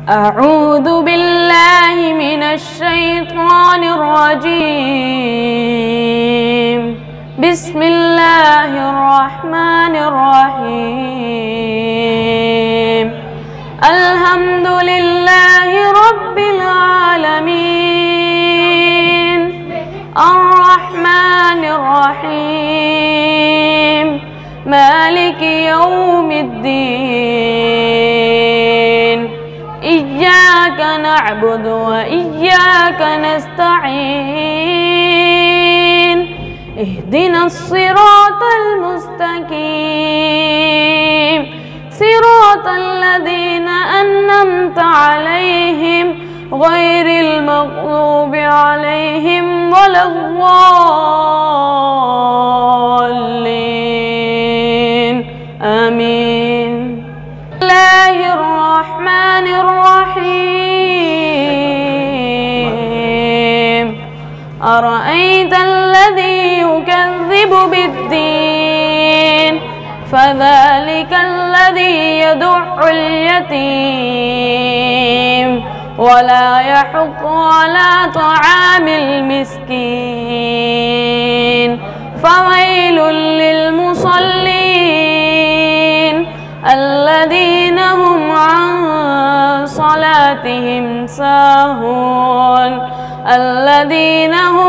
أعوذ بالله من الشيطان الرجيم. بسم الله الرحمن الرحيم. الحمد لله رب العالمين الرحمن الرحيم مالك يوم الدين. إياك نعبد وإياك نستعين. اهدنا الصراط المستقيم صراط الذين أنعمت عليهم غير المغضوب عليهم ولا الضالين. آمين. بسم الله الرحمن الرحيم. أرأيت الذي يكذب بالدين فذلك الذي يدع اليتيم ولا يحض على طعام المسكين. فويل للمصلين الذين هم عن صلاتهم ساهون الذين هم